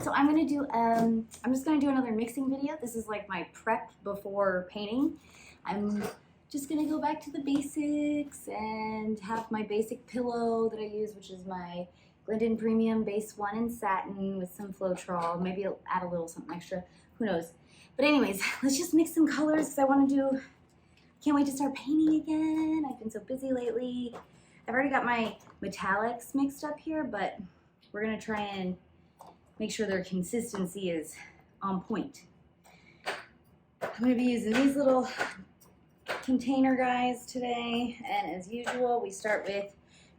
So I'm just gonna do another mixing video. This is like my prep before painting. I'm just gonna go back to the basics and have my basic pillow that I use, which is my Glidden Premium Base 1 in Satin with some Floetrol. Maybe I'll add a little something extra, who knows. But anyways, let's just mix some colors because I want to can't wait to start painting again. I've been so busy lately. I've already got my metallics mixed up here, but we're gonna try and make sure their consistency is on point. I'm gonna be using these little container guys today, and as usual, we start with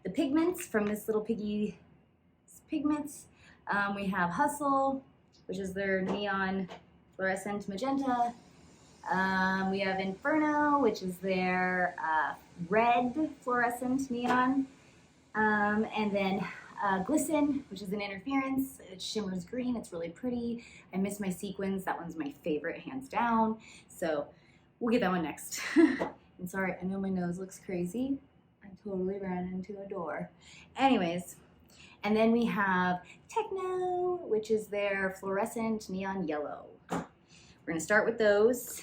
the pigments from this little piggy pigments. We have Hustle, which is their neon fluorescent magenta. We have Inferno, which is their red fluorescent neon, and then Glisten, which is an interference. It shimmers green. It's really pretty. I miss my sequins. That one's my favorite, hands down. So we'll get that one next. And sorry, I know my nose looks crazy. I totally ran into a door. Anyways, and then we have Techno, which is their fluorescent neon yellow. We're gonna start with those.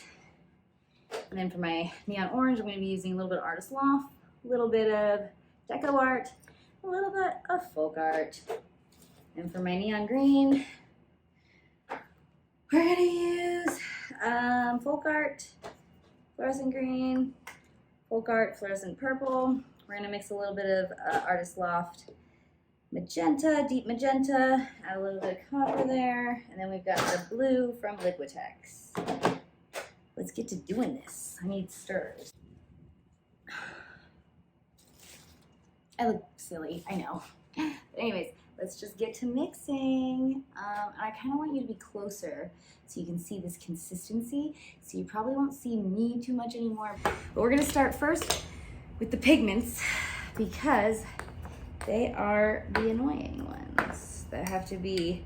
And then for my neon orange, I'm gonna be using a little bit of Artist Loft, a little bit of Deco Art, a little bit of folk art. And for my neon green, we're gonna use folk art, fluorescent green, folk art, fluorescent purple. We're gonna mix a little bit of Artist Loft magenta, deep magenta, add a little bit of copper there, and then we've got the blue from Liquitex. Let's get to doing this. I need stirs. I look silly, I know. But anyways, let's just get to mixing. I kind of want you to be closer so you can see this consistency. So you probably won't see me too much anymore. But we're gonna start first with the pigments because they are the annoying ones that have to be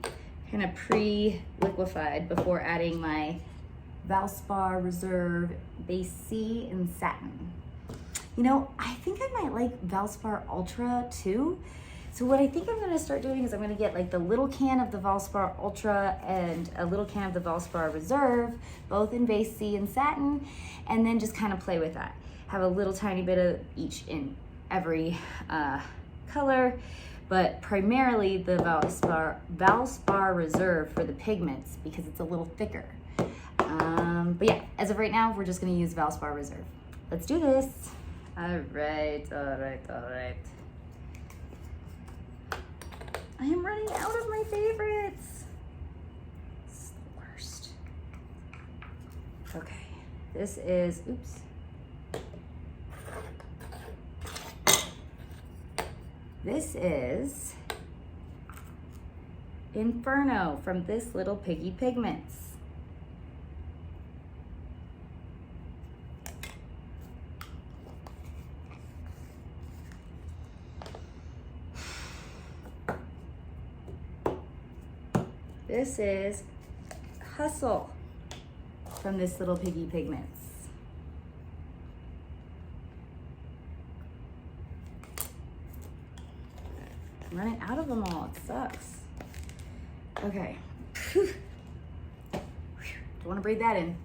kind of pre-liquefied before adding my Valspar Reserve Base C in Satin. You know, I think I might like Valspar Ultra too. So what I think I'm gonna start doing is I'm gonna get like the little can of the Valspar Ultra and a little can of the Valspar Reserve, both in Base C and Satin, and then just kind of play with that. Have a little tiny bit of each in every color, but primarily the Valspar Reserve for the pigments because it's a little thicker. But yeah, as of right now, we're just gonna use Valspar Reserve. Let's do this. All right. I am running out of my favorites. It's the worst. Okay, this is, oops. This is Inferno from this little piggy pigments. This is Hustle from this little piggy pigments. I'm running out of them all, it sucks. Okay. Don't want to breathe that in.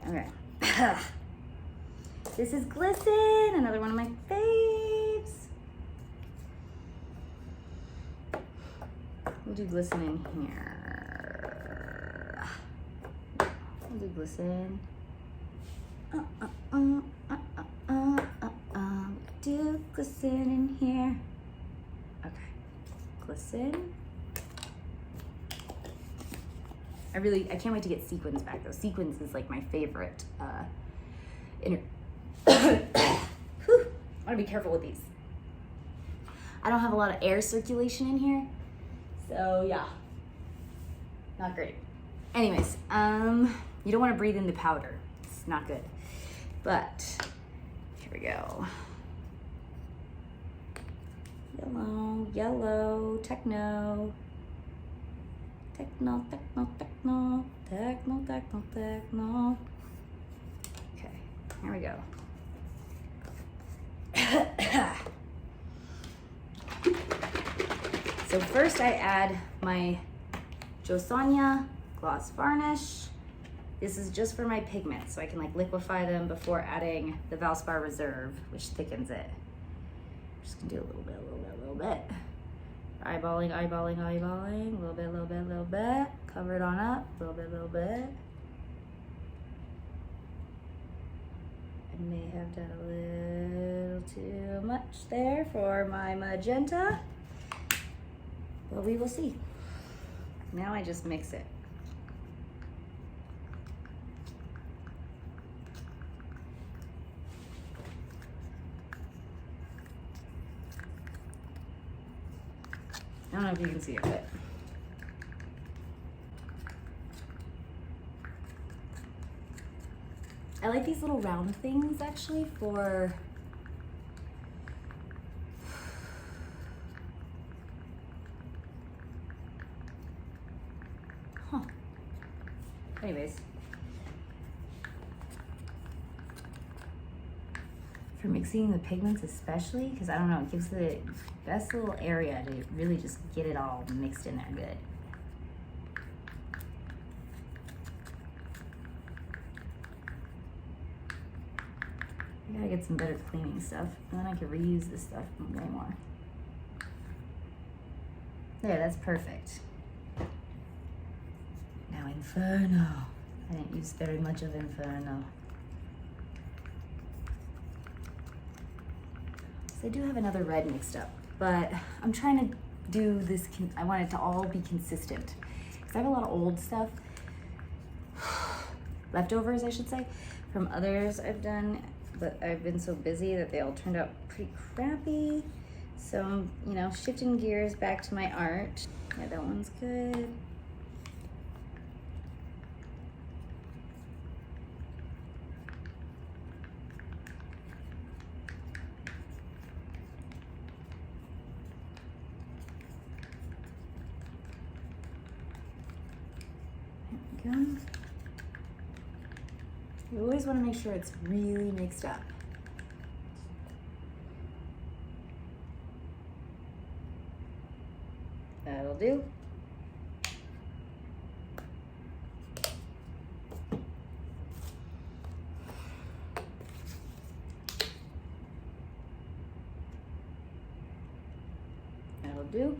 Okay. This is Glisten, another one of my faves. We'll do Glisten in here. We'll do Glisten. Do Glisten in here. Okay, Glisten. I can't wait to get sequins back though. Sequins is like my favorite. I want to be careful with these. I don't have a lot of air circulation in here. So yeah, not great. Anyways, you don't want to breathe in the powder. It's not good. But here we go. Yellow, yellow, Techno. Techno, Techno, Techno, Techno, Techno, Techno. Okay, here we go. So first I add my Jo Sonja Gloss Varnish. This is just for my pigments, so I can like liquefy them before adding the Valspar Reserve, which thickens it. I'm just gonna do a little bit, a little bit, a little bit. Eyeballing, eyeballing, eyeballing. A little bit, a little bit, a little bit. Cover it on up, a little bit, a little bit. I may have done a little too much there for my magenta, but we will see. Now I just mix it. I don't know if you can see it, but I like these little round things actually for anyways, for mixing the pigments especially, because I don't know, it gives the best little area to really just get it all mixed in there good. I gotta get some better cleaning stuff, and then I can reuse this stuff way more. There, that's perfect. Now Inferno. I didn't use very much of Inferno. So I do have another red mixed up, but I'm trying to do this, I want it to all be consistent. Because I have a lot of old stuff, leftovers I should say, from others I've done, but I've been so busy that they all turned out pretty crappy. So I'm, you know, shifting gears back to my art. Yeah, that one's good. There we go. You always want to make sure it's really mixed up. That'll do. That'll do.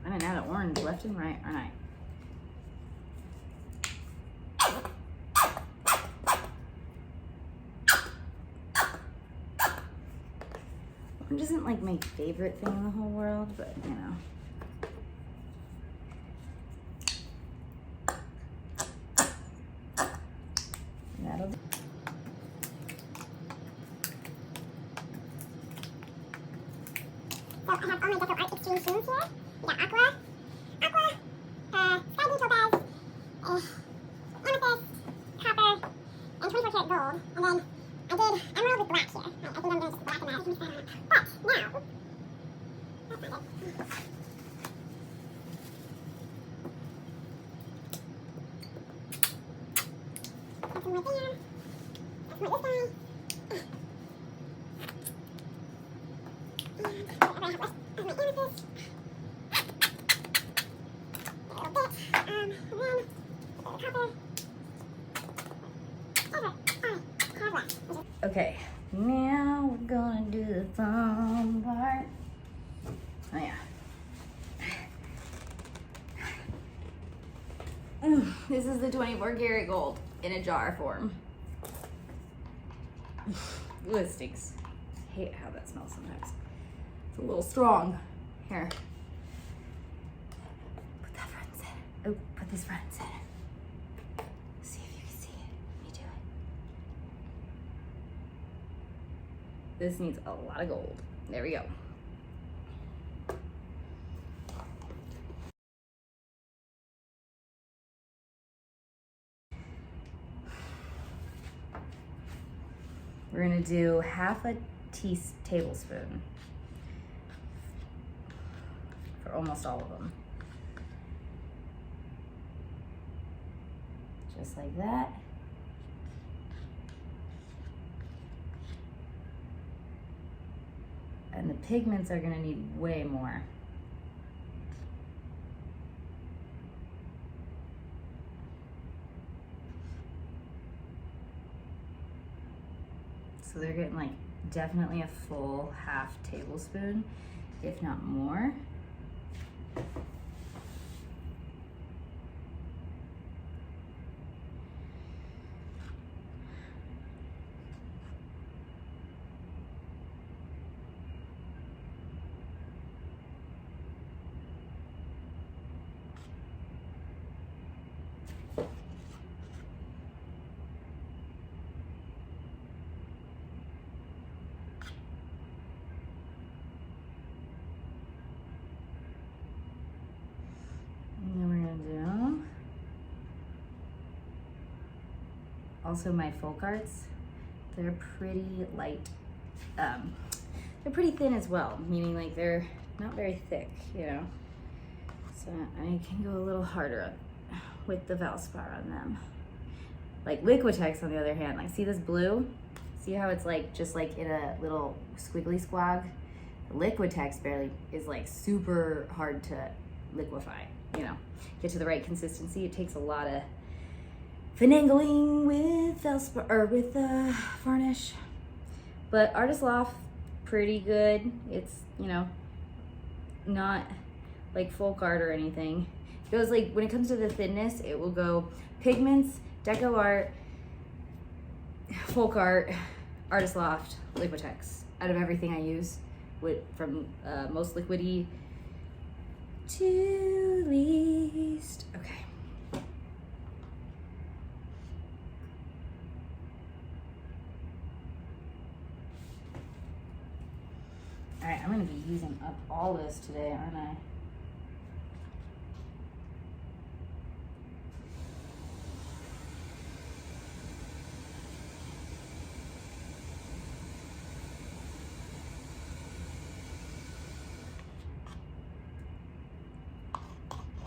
I'm gonna add orange left and right, aren't I? Orange isn't like my favorite thing in the whole world, but you know. That'll do. So I have all my Deco Art Exchange spoons here. We got aqua, sky blue topaz, amethyst, copper, and 24 karat gold. And then I did emerald with black here. I think I'm going to just blacken that. I can mix that on. But now, that's not it. That's some right there. That's some right this side. And I have left of my amethyst. A little bit. And then a bit of copper. Okay, now we're gonna do the fun part. Oh yeah. This is the 24 karat gold in a jar form. Ooh, it stinks. I hate how that smells sometimes. It's a little strong. Here. Put that front and center. Oh, put this front and center. See if you can see it. Let me do it. This needs a lot of gold. There we go. We're gonna do half a tablespoon for almost all of them. Just like that. and the pigments are gonna need way more. So they're getting like definitely a full half tablespoon, if not more. Also my folk arts, they're pretty light. They're pretty thin as well, meaning like they're not very thick, you know. So I can go a little harder with the valspar on them. Like Liquitex on the other hand, like see this blue? See how it's like just like in a little squiggly squog? Liquitex barely is like super hard to liquefy, you know. Get to the right consistency. It takes a lot of finagling with valspar or with varnish, but Artist Loft pretty good. It's, you know, not like folk art or anything. It goes like, when it comes to the thinness, it will go pigments, deco art, folk art, Artist Loft, Liquitex. Out of everything I use, from most liquidy to least. Okay. All right, I'm gonna be using up all this today, aren't I?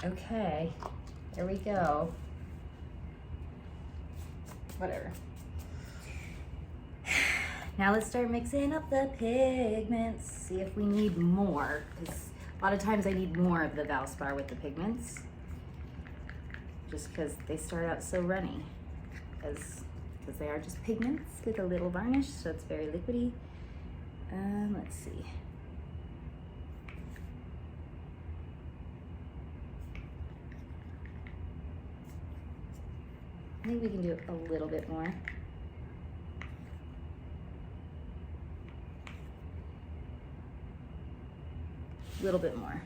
Okay, there we go. Whatever. Now let's start mixing up the pigments, see if we need more, because a lot of times I need more of the valspar with the pigments, just because they start out so runny, because they are just pigments with a little varnish, so it's very liquidy. Let's see. I think we can do a little bit more. A little bit more.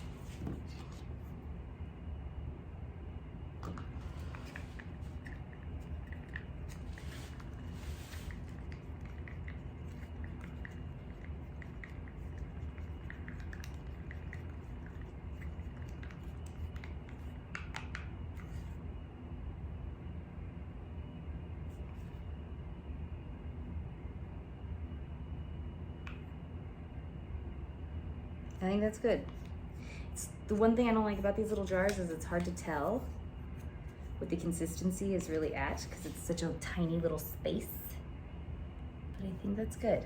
I think that's good. The one thing I don't like about these little jars is it's hard to tell what the consistency is really at, because it's such a tiny little space. But I think that's good.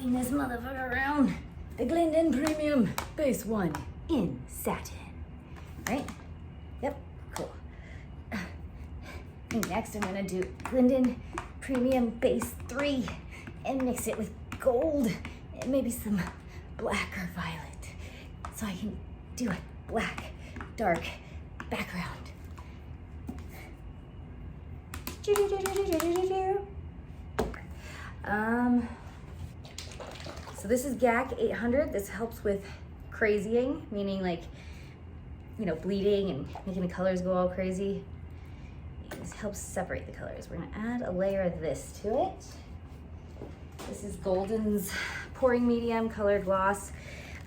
Wrapping this motherfucker around. The Glidden Premium Base 1 in Satin. Right? Yep, cool. And next I'm gonna do Glidden Premium Base 3 and mix it with gold and maybe some black or violet. So I can do a black, dark background. So this is GAC 800. This helps with crazying, meaning like, you know, bleeding and making the colors go all crazy. This helps separate the colors. We're gonna add a layer of this to it. This is Golden's pouring medium colored gloss.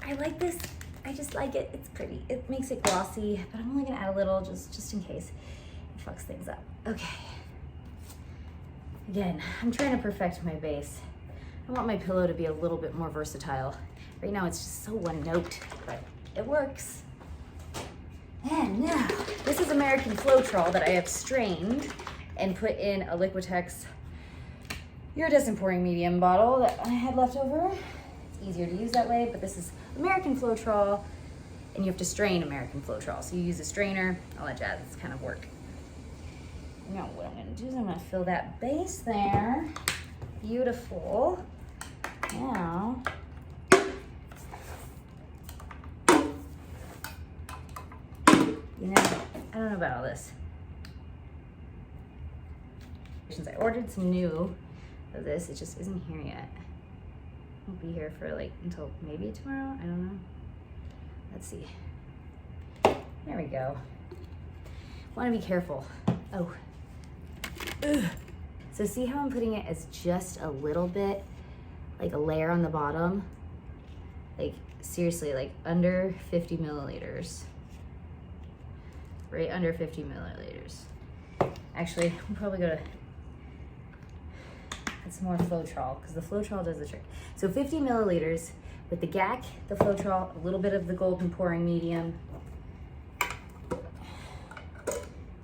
I like this. I just like it. It's pretty. It makes it glossy, but I'm only gonna add a little just in case it fucks things up. Okay. Again, I'm trying to perfect my base. I want my pillow to be a little bit more versatile. Right now it's just so one note, but it works. And now, this is American Floetrol that I have strained and put in a Liquitex iridescent pouring medium bottle that I had left over. It's easier to use that way, but this is American Floetrol, and you have to strain American Floetrol. So you use a strainer, all that jazz, it's kind of work. Now what I'm gonna do is I'm gonna fill that base there. Beautiful. Now, you know, I don't know about all this. Since I ordered some new of this, it just isn't here yet. Won't be here for like until maybe tomorrow, I don't know. Let's see. There we go. Want to be careful. Oh. Ugh. So see how I'm putting it as just a little bit, like a layer on the bottom? Like seriously, like under 50 milliliters. Right under 50 milliliters. Actually, we'll probably go to add some more Floetrol, because the Floetrol does the trick. So 50 milliliters with the GAC, the Floetrol, a little bit of the Golden pouring medium.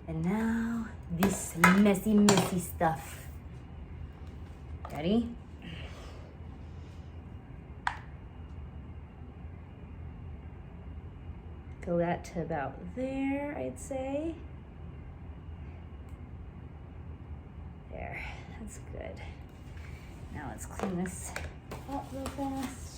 And now this messy, messy stuff. Ready? Fill that to about there, I'd say. There, that's good. Now let's clean this up real fast.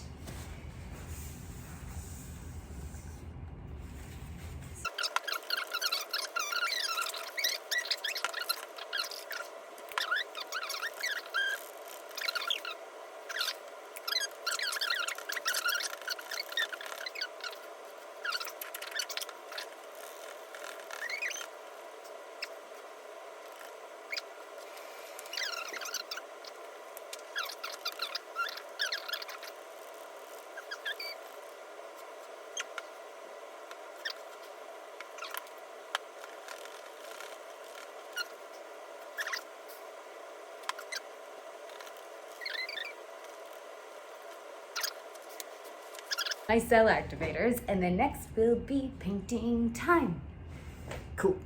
I sell activators, and then next will be painting time. Cool.